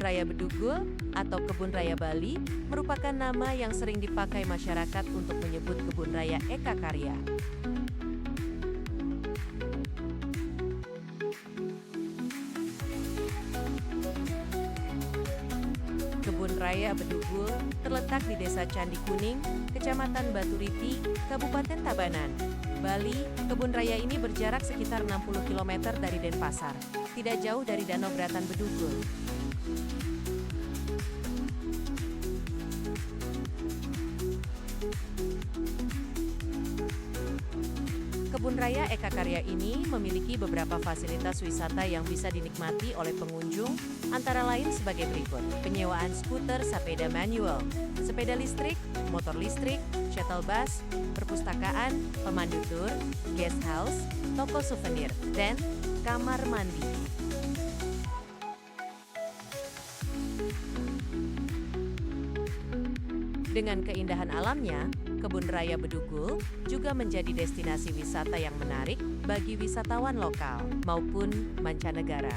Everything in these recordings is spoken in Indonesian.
Raya Bedugul atau Kebun Raya Bali merupakan nama yang sering dipakai masyarakat untuk menyebut Kebun Raya Eka Karya. Kebun Raya Bedugul terletak di Desa Candi Kuning, Kecamatan Baturiti, Kabupaten Tabanan, Bali. Kebun raya ini berjarak sekitar 60 km dari Denpasar, tidak jauh dari Danau Beratan Bedugul. Kebun Raya Eka Karya ini memiliki beberapa fasilitas wisata yang bisa dinikmati oleh pengunjung, antara lain sebagai berikut: penyewaan skuter sepeda manual, sepeda listrik, motor listrik, shuttle bus, perpustakaan, pemandu tur, guest house, toko souvenir, dan kamar mandi. Dengan keindahan alamnya, Kebun Raya Bedugul juga menjadi destinasi wisata yang menarik bagi wisatawan lokal maupun mancanegara.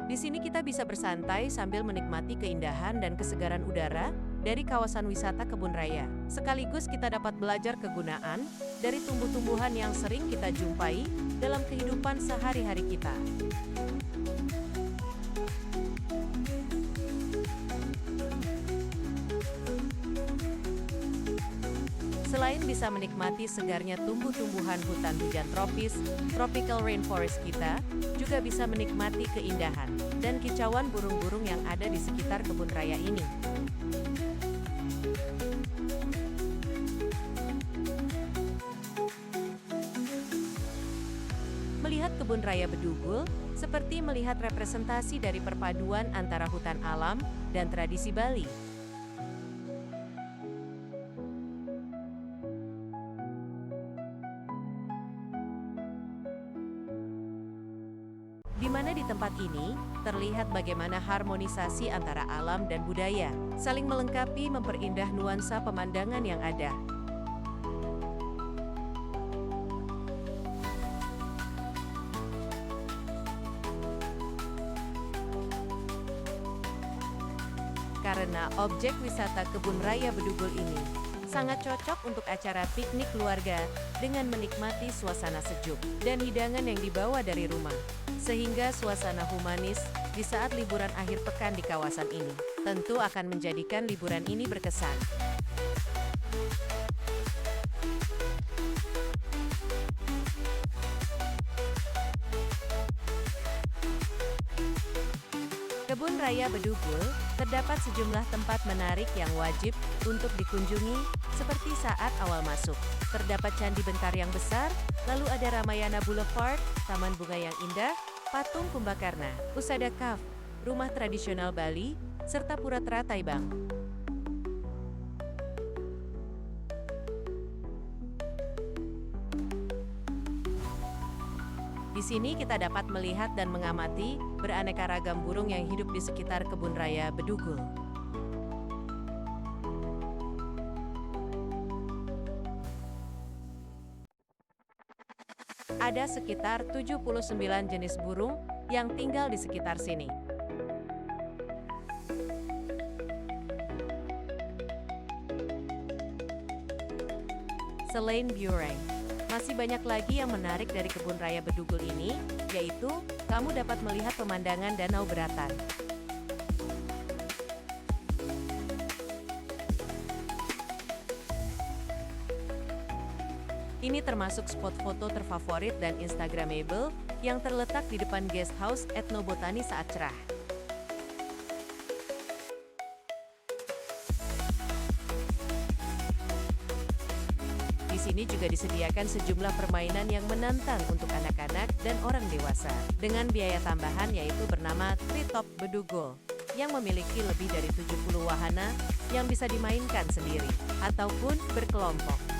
Di sini kita bisa bersantai sambil menikmati keindahan dan kesegaran udara dari kawasan wisata kebun raya. Sekaligus kita dapat belajar kegunaan dari tumbuh-tumbuhan yang sering kita jumpai dalam kehidupan sehari-hari kita. Selain bisa menikmati segarnya tumbuh-tumbuhan hutan hujan tropis, tropical rainforest kita, juga bisa menikmati keindahan dan kicauan burung-burung yang ada di sekitar kebun raya ini. Melihat kebun raya Bedugul seperti melihat representasi dari perpaduan antara hutan alam dan tradisi Bali. Di mana di tempat ini, terlihat bagaimana harmonisasi antara alam dan budaya, saling melengkapi memperindah nuansa pemandangan yang ada. Karena objek wisata Kebun Raya Bedugul ini sangat cocok untuk acara piknik keluarga dengan menikmati suasana sejuk dan hidangan yang dibawa dari rumah. Sehingga suasana humanis di saat liburan akhir pekan di kawasan ini tentu akan menjadikan liburan ini berkesan. Kebun Raya Bedugul terdapat sejumlah tempat menarik yang wajib untuk dikunjungi, seperti saat awal masuk. Terdapat Candi Bentar yang besar, lalu ada Ramayana Boulevard, taman bunga yang indah, patung Kumbakarna, Usada Cave, rumah tradisional Bali, serta Pura Teratai Bang. Di sini kita dapat melihat dan mengamati beraneka ragam burung yang hidup di sekitar Kebun Raya Bedugul. Ada sekitar 79 jenis burung yang tinggal di sekitar sini. Selain burung, masih banyak lagi yang menarik dari Kebun Raya Bedugul ini, yaitu kamu dapat melihat pemandangan Danau Beratan. Ini termasuk spot foto terfavorit dan instagramable yang terletak di depan guest house etnobotani saat cerah. Di sini juga disediakan sejumlah permainan yang menantang untuk anak-anak dan orang dewasa, dengan biaya tambahan yaitu bernama Treetop Bedugul, yang memiliki lebih dari 70 wahana yang bisa dimainkan sendiri ataupun berkelompok.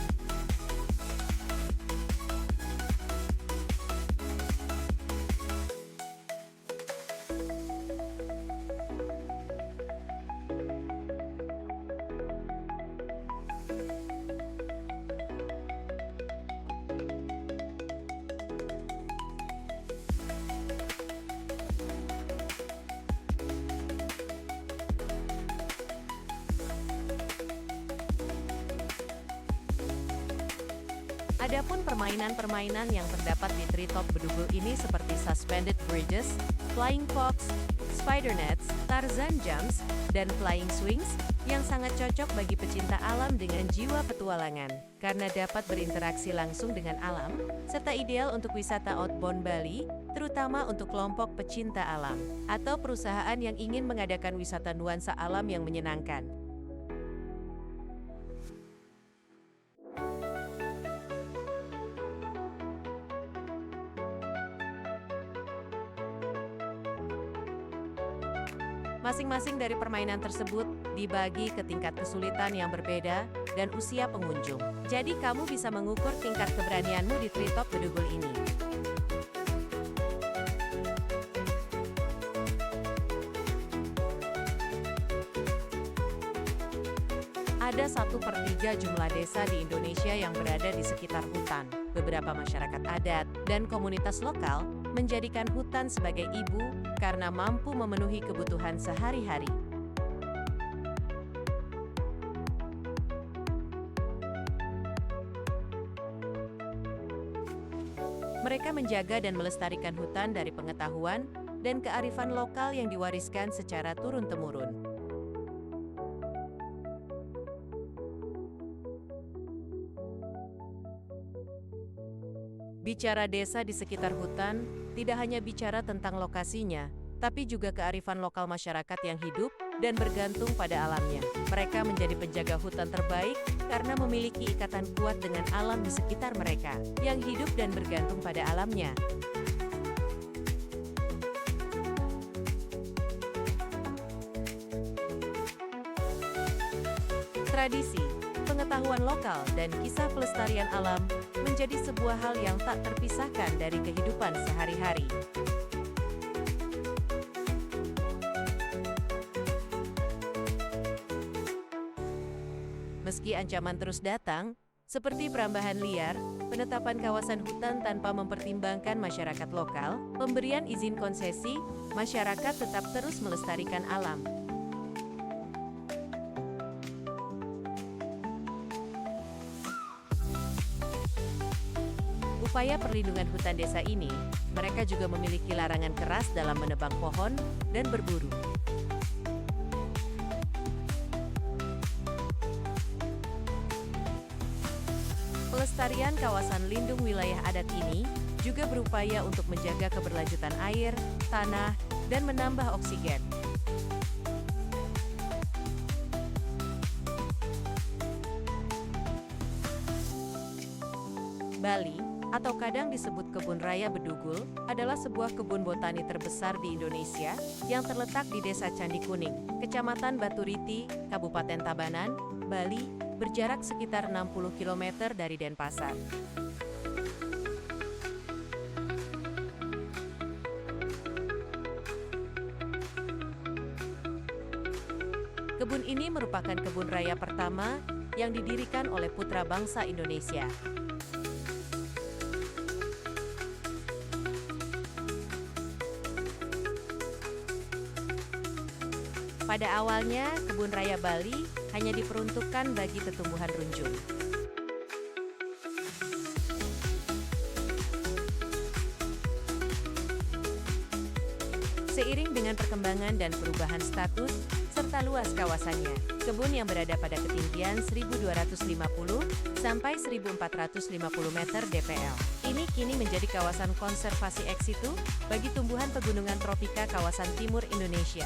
Adapun permainan-permainan yang terdapat di Treetop Bedugul ini seperti Suspended Bridges, Flying Fox, Spider Nets, Tarzan Jumps, dan Flying Swings yang sangat cocok bagi pecinta alam dengan jiwa petualangan karena dapat berinteraksi langsung dengan alam, serta ideal untuk wisata outbound Bali, terutama untuk kelompok pecinta alam atau perusahaan yang ingin mengadakan wisata nuansa alam yang menyenangkan. Masing-masing dari permainan tersebut dibagi ke tingkat kesulitan yang berbeda dan usia pengunjung. Jadi kamu bisa mengukur tingkat keberanianmu di Treetop Bedugul ini. Ada 1/3 jumlah desa di Indonesia yang berada di sekitar hutan. Beberapa masyarakat adat dan komunitas lokal menjadikan hutan sebagai ibu karena mampu memenuhi kebutuhan sehari-hari. Mereka menjaga dan melestarikan hutan dari pengetahuan dan kearifan lokal yang diwariskan secara turun-temurun. Bicara desa di sekitar hutan, tidak hanya bicara tentang lokasinya, tapi juga kearifan lokal masyarakat yang hidup dan bergantung pada alamnya. Mereka menjadi penjaga hutan terbaik karena memiliki ikatan kuat dengan alam di sekitar mereka, yang hidup dan bergantung pada alamnya. Tradisi, pengetahuan lokal, dan kisah pelestarian alam menjadi sebuah hal yang tak terpisahkan dari kehidupan sehari-hari. Meski ancaman terus datang, seperti perambahan liar, penetapan kawasan hutan tanpa mempertimbangkan masyarakat lokal, pemberian izin konsesi, masyarakat tetap terus melestarikan alam. Upaya perlindungan hutan desa ini, mereka juga memiliki larangan keras dalam menebang pohon dan berburu. Pelestarian kawasan lindung wilayah adat ini juga berupaya untuk menjaga keberlanjutan air, tanah, dan menambah oksigen. Bali, atau kadang disebut Kebun Raya Bedugul, adalah sebuah kebun botani terbesar di Indonesia yang terletak di Desa Candi Kuning, Kecamatan Baturiti, Kabupaten Tabanan, Bali, berjarak sekitar 60 km dari Denpasar. Kebun ini merupakan kebun raya pertama yang didirikan oleh putra bangsa Indonesia. Pada awalnya, Kebun Raya Bali hanya diperuntukkan bagi tumbuhan runjung. Seiring dengan perkembangan dan perubahan status, serta luas kawasannya, kebun yang berada pada ketinggian 1.250 sampai 1.450 meter dpl. Ini kini menjadi kawasan konservasi ex situ bagi tumbuhan pegunungan tropika kawasan timur Indonesia.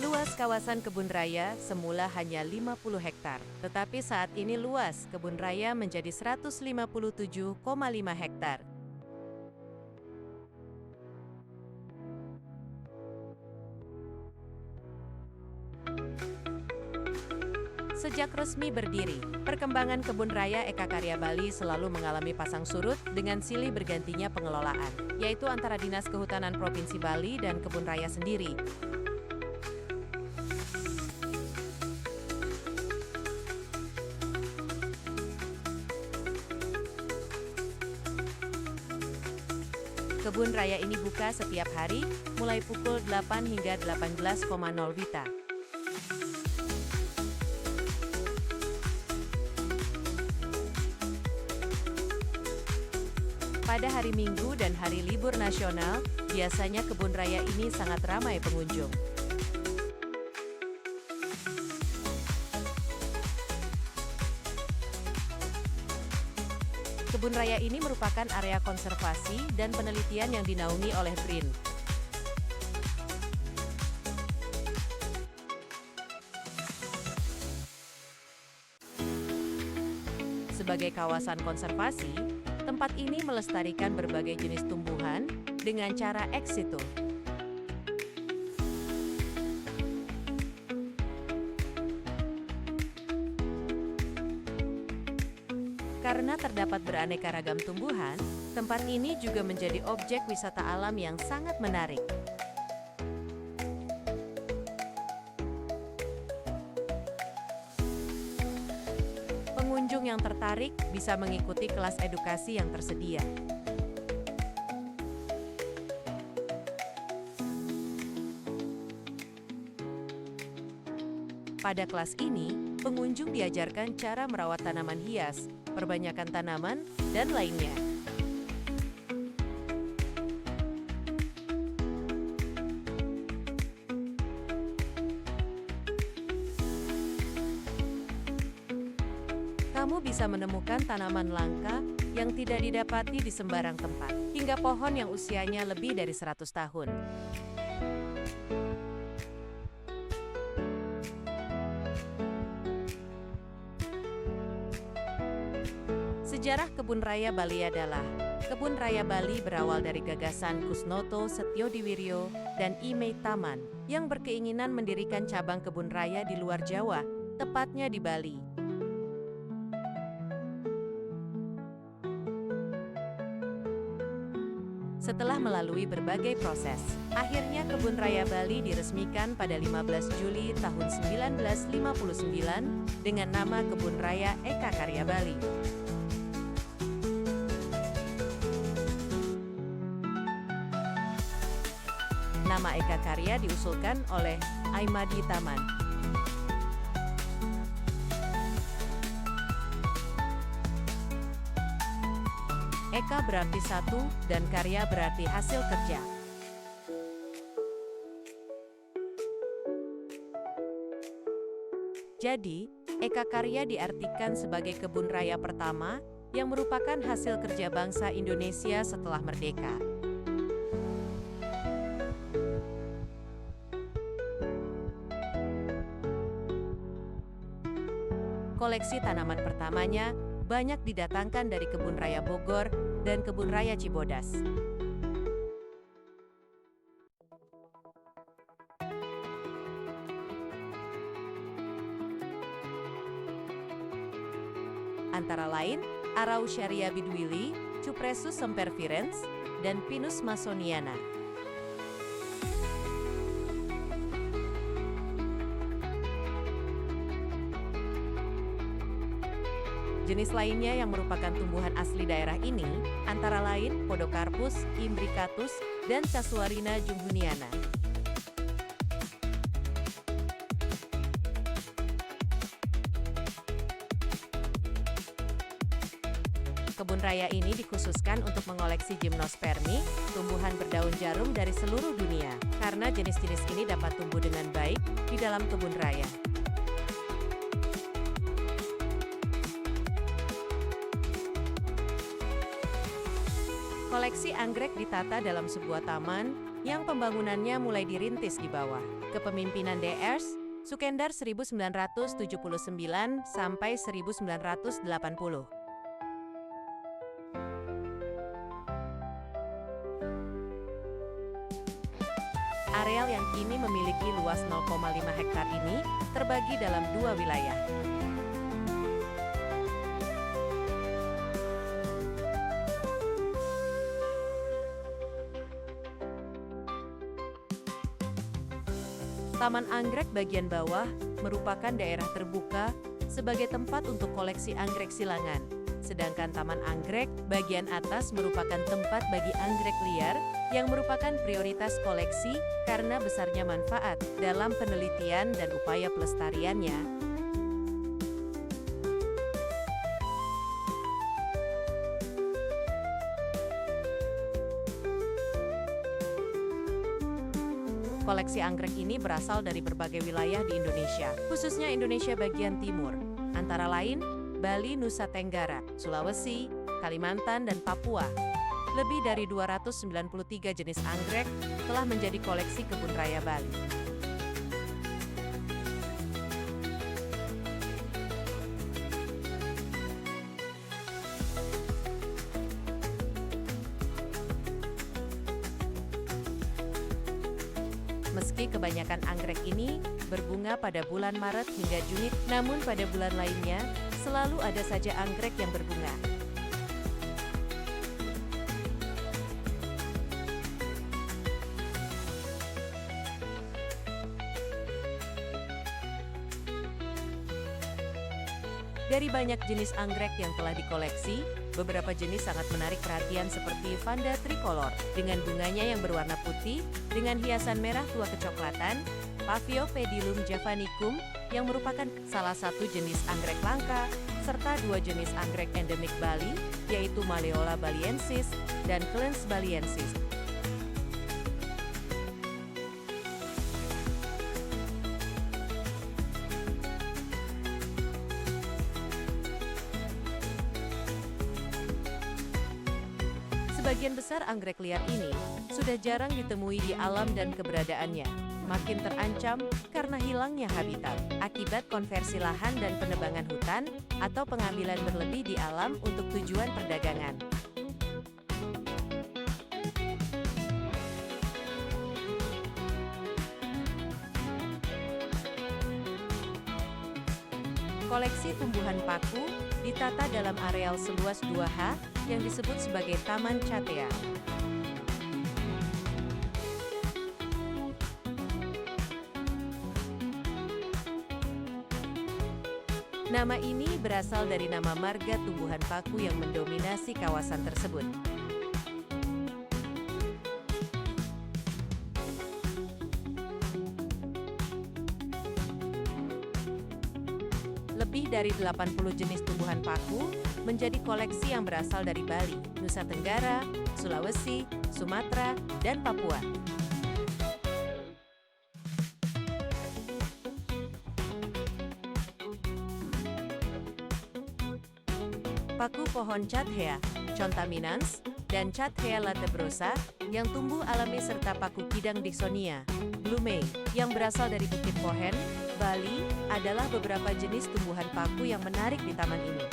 Luas kawasan kebun raya semula hanya 50 hektar, tetapi saat ini luas kebun raya menjadi 157,5 hektar. Sejak resmi berdiri, perkembangan Kebun Raya Eka Karya Bali selalu mengalami pasang surut dengan silih bergantinya pengelolaan, yaitu antara Dinas Kehutanan Provinsi Bali dan Kebun Raya sendiri. Kebun raya ini buka setiap hari, mulai pukul 8 hingga 18.00 WITA. Pada hari Minggu dan hari libur nasional, biasanya kebun raya ini sangat ramai pengunjung. Kebun raya ini merupakan area konservasi dan penelitian yang dinaungi oleh BRIN. Sebagai kawasan konservasi, tempat ini melestarikan berbagai jenis tumbuhan dengan cara ex situ. Karena terdapat beraneka ragam tumbuhan, tempat ini juga menjadi objek wisata alam yang sangat menarik. Pengunjung yang tertarik bisa mengikuti kelas edukasi yang tersedia. Pada kelas ini, pengunjung diajarkan cara merawat tanaman hias, perbanyakan tanaman, dan lainnya. Kamu bisa menemukan tanaman langka yang tidak didapati di sembarang tempat, hingga pohon yang usianya lebih dari 100 tahun. Sejarah Kebun Raya Bali adalah, Kebun Raya Bali berawal dari gagasan Kusnoto Setyodiwiryo dan Imei Taman, yang berkeinginan mendirikan cabang kebun raya di luar Jawa, tepatnya di Bali. Setelah melalui berbagai proses, akhirnya Kebun Raya Bali diresmikan pada 15 Juli tahun 1959 dengan nama Kebun Raya Eka Karya Bali. Nama Eka Karya diusulkan oleh Aimadi Taman. Eka berarti satu, dan karya berarti hasil kerja. Jadi, Eka Karya diartikan sebagai kebun raya pertama yang merupakan hasil kerja bangsa Indonesia setelah merdeka. Koleksi tanaman pertamanya banyak didatangkan dari Kebun Raya Bogor dan Kebun Raya Cibodas. Antara lain, Araucaria bidwili, Cupressus sempervirens, dan Pinus masoniana. Jenis lainnya yang merupakan tumbuhan asli daerah ini, antara lain Podocarpus, Imbricatus, dan Casuarina junghuniana. Kebun raya ini dikhususkan untuk mengoleksi Gymnospermi, tumbuhan berdaun jarum dari seluruh dunia, karena jenis-jenis ini dapat tumbuh dengan baik di dalam kebun raya. Koleksi anggrek ditata dalam sebuah taman yang pembangunannya mulai dirintis di bawah kepemimpinan Drs. Sukendar 1979 sampai 1980. Areal yang kini memiliki luas 0,5 hektar ini terbagi dalam dua wilayah. Taman Anggrek bagian bawah merupakan daerah terbuka sebagai tempat untuk koleksi anggrek silangan. Sedangkan Taman Anggrek, bagian atas merupakan tempat bagi anggrek liar yang merupakan prioritas koleksi karena besarnya manfaat dalam penelitian dan upaya pelestariannya. Koleksi anggrek ini berasal dari berbagai wilayah di Indonesia, khususnya Indonesia bagian timur, antara lain Bali, Nusa Tenggara, Sulawesi, Kalimantan, dan Papua. Lebih dari 293 jenis anggrek telah menjadi koleksi Kebun Raya Bali. Meski kebanyakan anggrek ini berbunga pada bulan Maret hingga Juni, namun pada bulan lainnya selalu ada saja anggrek yang berbunga. Dari banyak jenis anggrek yang telah dikoleksi, beberapa jenis sangat menarik perhatian seperti Vanda tricolor dengan bunganya yang berwarna putih dengan hiasan merah tua kecoklatan, Paphiopedilum javanicum yang merupakan salah satu jenis anggrek langka, serta dua jenis anggrek endemik Bali, yaitu Malleola baliensis dan Clens baliensis. Sebagian besar anggrek liar ini sudah jarang ditemui di alam dan keberadaannya makin terancam karena hilangnya habitat akibat konversi lahan dan penebangan hutan atau pengambilan berlebih di alam untuk tujuan perdagangan. Koleksi tumbuhan paku ditata dalam areal seluas 2 ha yang disebut sebagai Taman Chatea. Nama ini berasal dari nama marga tumbuhan paku yang mendominasi kawasan tersebut. Lebih dari 80 jenis tumbuhan paku menjadi koleksi yang berasal dari Bali, Nusa Tenggara, Sulawesi, Sumatera, dan Papua. Paku pohon Chathea, Chontaminans, dan Chathea latebrosa yang tumbuh alami serta paku kidang Dicksonia, Blumei, yang berasal dari Bukit Pohen, Bali, adalah beberapa jenis tumbuhan paku yang menarik di taman ini.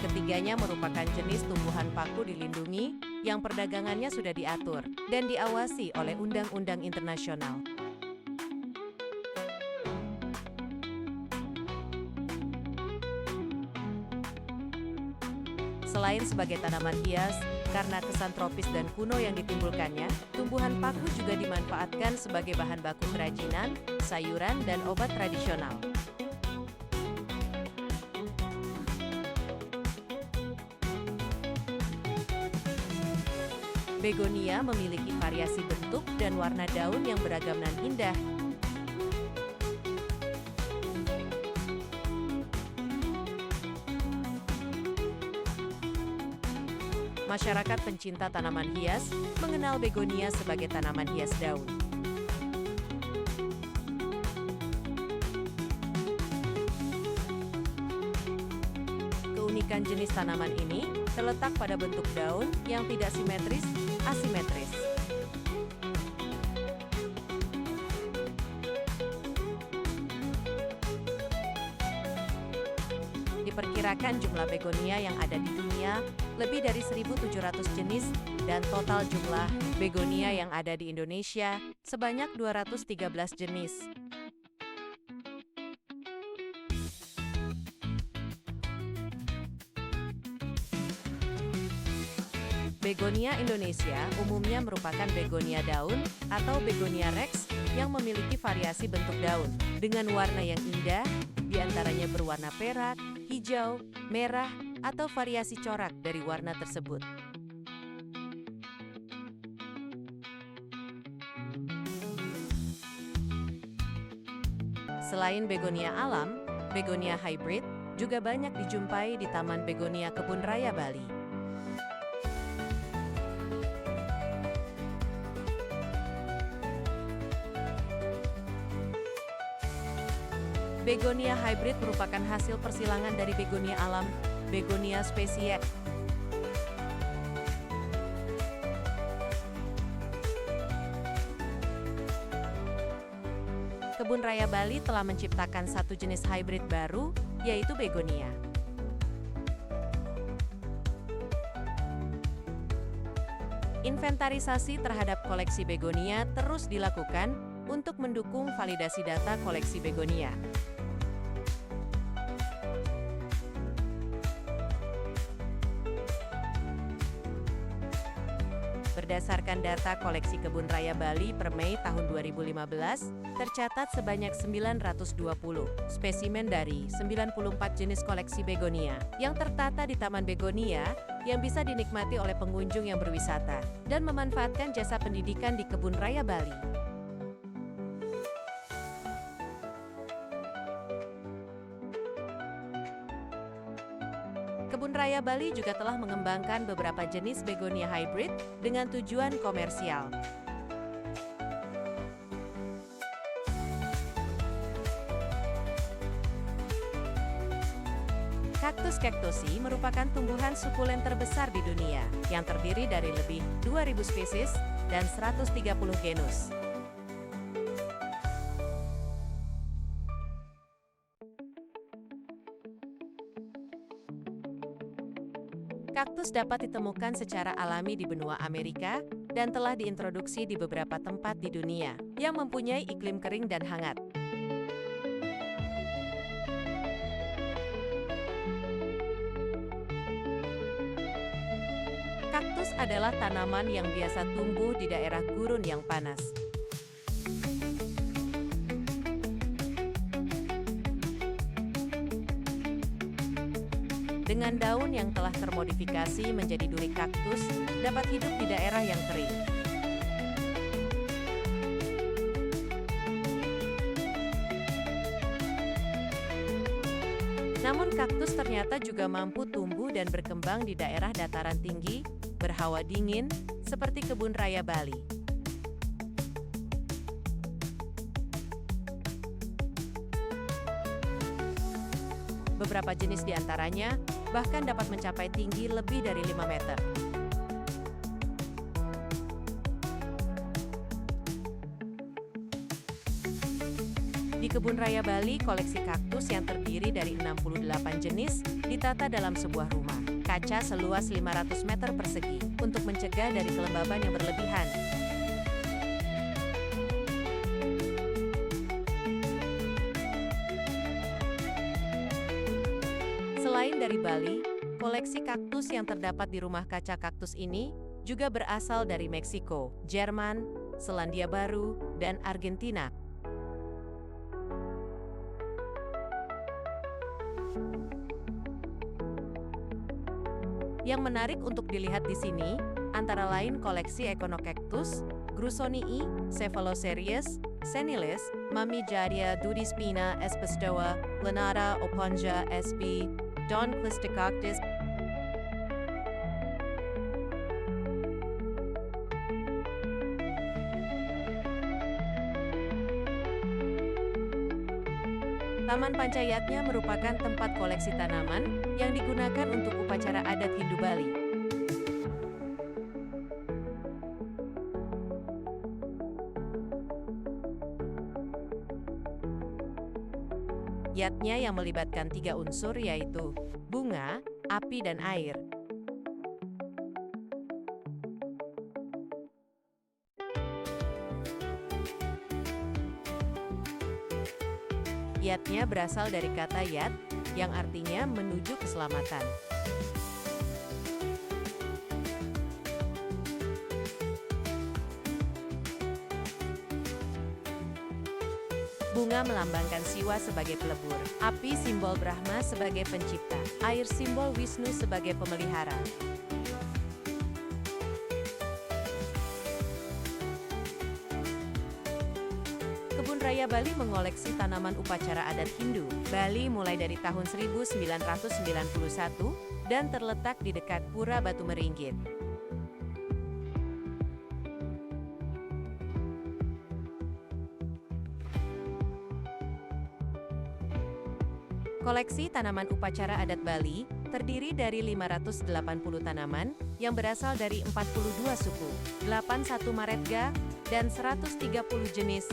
Ketiganya merupakan jenis tumbuhan paku dilindungi yang perdagangannya sudah diatur dan diawasi oleh undang-undang internasional. Selain sebagai tanaman hias, karena kesan tropis dan kuno yang ditimbulkannya, tumbuhan paku juga dimanfaatkan sebagai bahan baku kerajinan, sayuran, dan obat tradisional. Begonia memiliki variasi bentuk dan warna daun yang beragam dan indah. Masyarakat pencinta tanaman hias mengenal begonia sebagai tanaman hias daun. Keunikan jenis tanaman ini terletak pada bentuk daun yang tidak simetris, asimetris. Diperkirakan jumlah begonia yang ada di dunia lebih dari 1.700 jenis dan total jumlah begonia yang ada di Indonesia sebanyak 213 jenis. Begonia Indonesia umumnya merupakan begonia daun atau begonia rex yang memiliki variasi bentuk daun dengan warna yang indah, diantaranya berwarna perak, hijau, merah, atau variasi corak dari warna tersebut. Selain begonia alam, begonia hybrid juga banyak dijumpai di Taman Begonia Kebun Raya Bali. Begonia hybrid merupakan hasil persilangan dari begonia alam, Begonia spesies. Kebun Raya Bali telah menciptakan satu jenis hybrid baru, yaitu begonia. Inventarisasi terhadap koleksi begonia terus dilakukan untuk mendukung validasi data koleksi begonia. Berdasarkan data koleksi Kebun Raya Bali per Mei tahun 2015, tercatat sebanyak 920 spesimen dari 94 jenis koleksi begonia yang tertata di Taman Begonia yang bisa dinikmati oleh pengunjung yang berwisata dan memanfaatkan jasa pendidikan di Kebun Raya Bali. Kebun Raya Bali juga telah mengembangkan beberapa jenis begonia hybrid dengan tujuan komersial. Kaktus cactusi merupakan tumbuhan sukulen terbesar di dunia, yang terdiri dari lebih 2.000 spesies dan 130 genus. Kaktus dapat ditemukan secara alami di benua Amerika dan telah diintroduksi di beberapa tempat di dunia yang mempunyai iklim kering dan hangat. Kaktus adalah tanaman yang biasa tumbuh di daerah gurun yang panas. Dengan daun yang telah termodifikasi menjadi duri kaktus, dapat hidup di daerah yang kering. Namun kaktus ternyata juga mampu tumbuh dan berkembang di daerah dataran tinggi, berhawa dingin, seperti Kebun Raya Bali. Beberapa jenis diantaranya bahkan dapat mencapai tinggi lebih dari 5 meter. Di Kebun Raya Bali, koleksi kaktus yang terdiri dari 68 jenis ditata dalam sebuah rumah kaca seluas 500 meter persegi untuk mencegah dari kelembaban yang berlebihan. Selain dari Bali, koleksi kaktus yang terdapat di rumah kaca kaktus ini juga berasal dari Meksiko, Jerman, Selandia Baru, dan Argentina. Yang menarik untuk dilihat di sini, antara lain koleksi Echinocactus, Grusonii, Cephalocereus, Senilis, Mamijaria dudispina espestoa, Lanata opunja sp, Don Clisticactus. Taman Pancayatnya merupakan tempat koleksi tanaman yang digunakan untuk upacara adat Hindu Bali. Yatnya yang melibatkan 3 unsur yaitu bunga, api, dan air. Yatnya berasal dari kata yat, yang artinya menuju keselamatan. Bunga melambangkan Siwa sebagai pelebur, api simbol Brahma sebagai pencipta, air simbol Wisnu sebagai pemelihara. Kebun Raya Bali mengoleksi tanaman upacara adat Hindu. Bali mulai dari tahun 1991 dan terletak di dekat Pura Batu Meringgit. Koleksi tanaman upacara adat Bali terdiri dari 580 tanaman yang berasal dari 42 suku, 81 marga, dan 130 jenis.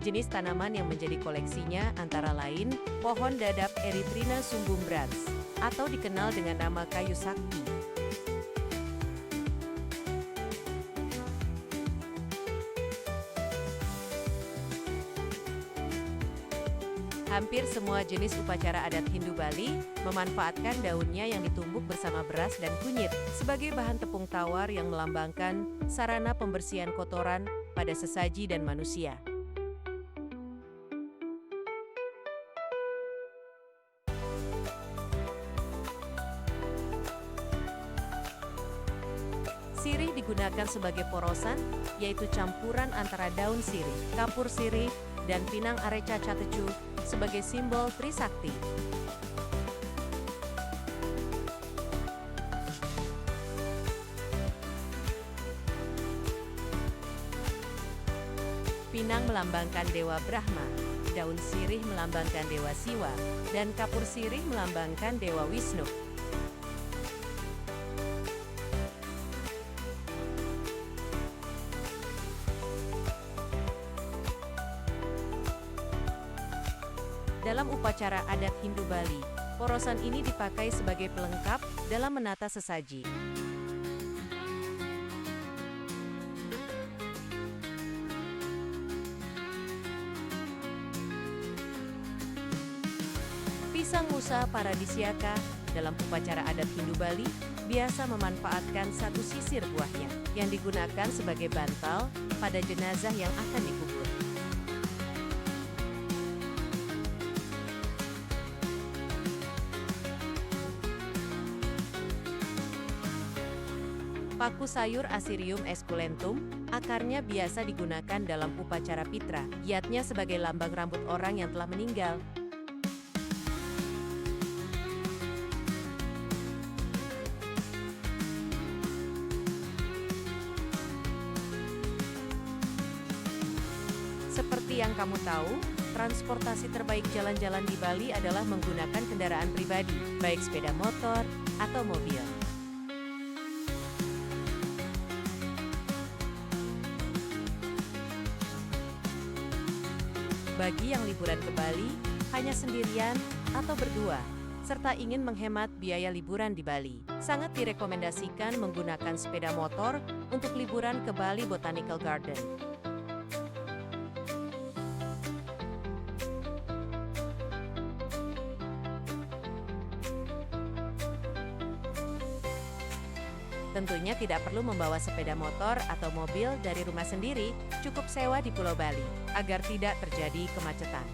Jenis tanaman yang menjadi koleksinya antara lain pohon dadap Erythrina sumbumbrans atau dikenal dengan nama kayu sakti. Hampir semua jenis upacara adat Hindu Bali memanfaatkan daunnya yang ditumbuk bersama beras dan kunyit sebagai bahan tepung tawar yang melambangkan sarana pembersihan kotoran pada sesaji dan manusia. Sirih digunakan sebagai porosan, yaitu campuran antara daun sirih, kapur sirih, dan pinang areca catecu sebagai simbol Trisakti. Pinang melambangkan Dewa Brahma, daun sirih melambangkan Dewa Siwa, dan kapur sirih melambangkan Dewa Wisnu. Dalam upacara adat Hindu Bali, porosan ini dipakai sebagai pelengkap dalam menata sesaji. Pisang Musa paradisiaka dalam upacara adat Hindu Bali biasa memanfaatkan satu sisir buahnya yang digunakan sebagai bantal pada jenazah yang akan dikubur. Paku sayur Assyrium esculentum, akarnya biasa digunakan dalam upacara pitra, giatnya sebagai lambang rambut orang yang telah meninggal. Seperti yang kamu tahu, transportasi terbaik jalan-jalan di Bali adalah menggunakan kendaraan pribadi, baik sepeda motor atau mobil. Bagi yang liburan ke Bali, hanya sendirian atau berdua, serta ingin menghemat biaya liburan di Bali, sangat direkomendasikan menggunakan sepeda motor untuk liburan ke Bali Botanical Garden. Tentunya tidak perlu membawa sepeda motor atau mobil dari rumah sendiri, cukup sewa di Pulau Bali, agar tidak terjadi kemacetan.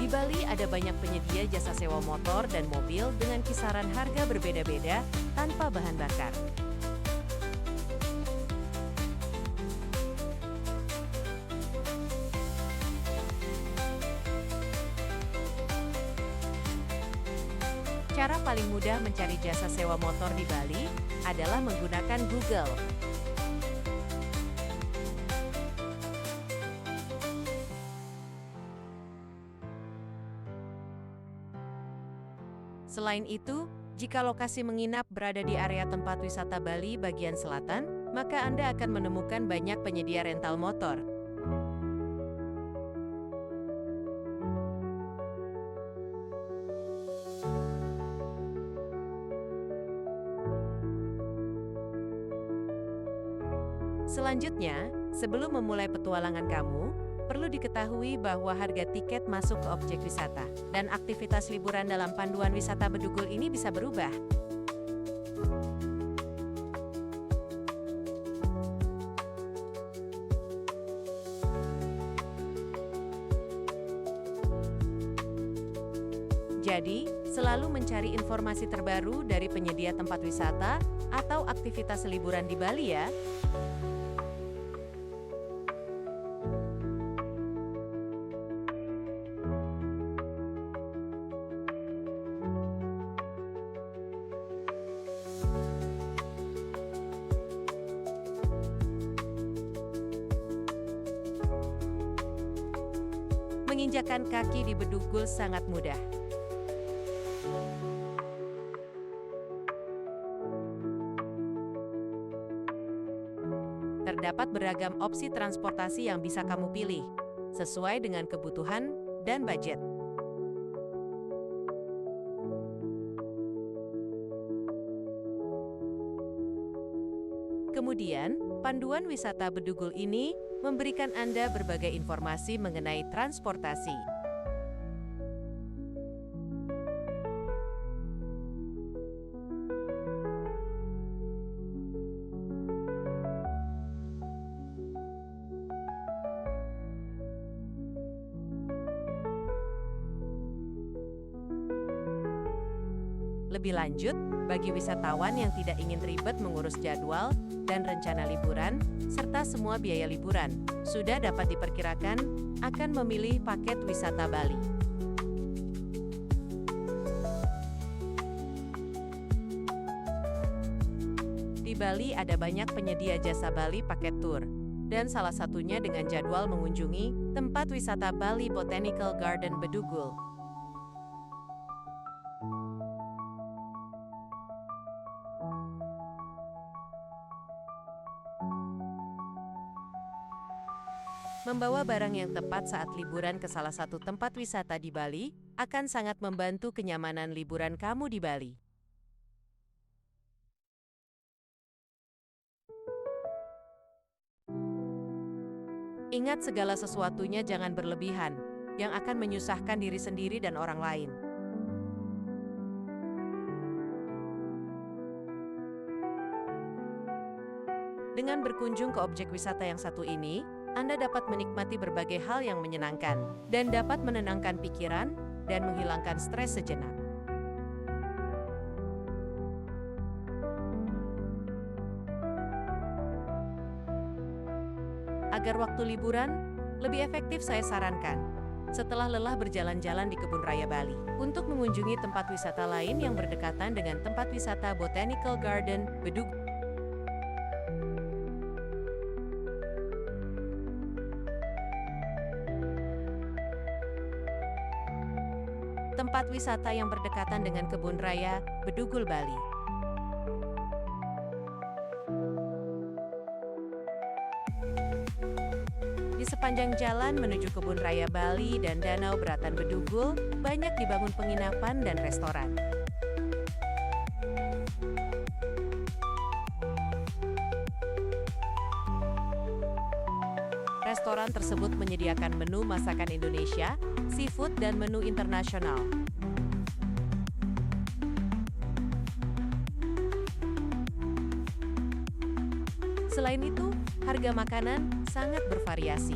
Di Bali ada banyak penyedia jasa sewa motor dan mobil dengan kisaran harga berbeda-beda tanpa bahan bakar. Cara paling mudah mencari jasa sewa motor di Bali adalah menggunakan Google. Selain itu, jika lokasi menginap berada di area tempat wisata Bali bagian selatan, maka Anda akan menemukan banyak penyedia rental motor. Selanjutnya, Sebelum memulai petualangan kamu, perlu diketahui bahwa harga tiket masuk ke objek wisata dan aktivitas liburan dalam panduan wisata Bedugul ini bisa berubah. Jadi, selalu mencari informasi terbaru dari penyedia tempat wisata atau aktivitas liburan di Bali ya. Menginjakan kaki di Bedugul sangat mudah. Terdapat beragam opsi transportasi yang bisa kamu pilih, sesuai dengan kebutuhan dan budget. Kemudian, panduan wisata Bedugul ini memberikan Anda berbagai informasi mengenai transportasi. Lebih lanjut, bagi wisatawan yang tidak ingin ribet mengurus jadwal dan rencana liburan, serta semua biaya liburan, sudah dapat diperkirakan akan memilih paket wisata Bali. Di Bali ada banyak penyedia jasa Bali paket tour, dan salah satunya dengan jadwal mengunjungi tempat wisata Bali Botanical Garden Bedugul. Membawa barang yang tepat saat liburan ke salah satu tempat wisata di Bali akan sangat membantu kenyamanan liburan kamu di Bali. Ingat, segala sesuatunya jangan berlebihan, yang akan menyusahkan diri sendiri dan orang lain. Dengan berkunjung ke objek wisata yang satu ini, Anda dapat menikmati berbagai hal yang menyenangkan dan dapat menenangkan pikiran dan menghilangkan stres sejenak. Agar waktu liburan lebih efektif, saya sarankan setelah lelah berjalan-jalan di Kebun Raya Bali, untuk mengunjungi tempat wisata lain yang berdekatan dengan tempat wisata Botanical Garden Bedugul. Tempat wisata yang berdekatan dengan Kebun Raya Bedugul Bali. Di sepanjang jalan menuju Kebun Raya Bali dan Danau Beratan Bedugul, banyak dibangun penginapan dan restoran. Restoran tersebut menyediakan menu masakan Indonesia, seafood, dan menu internasional. Selain itu, harga makanan sangat bervariasi.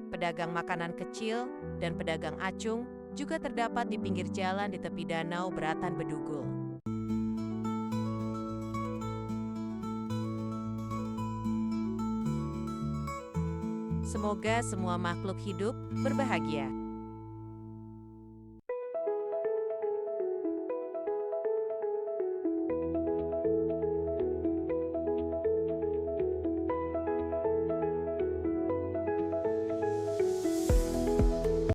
Pedagang makanan kecil dan pedagang acung juga terdapat di pinggir jalan di tepi Danau Beratan Bedugul. Semoga semua makhluk hidup berbahagia.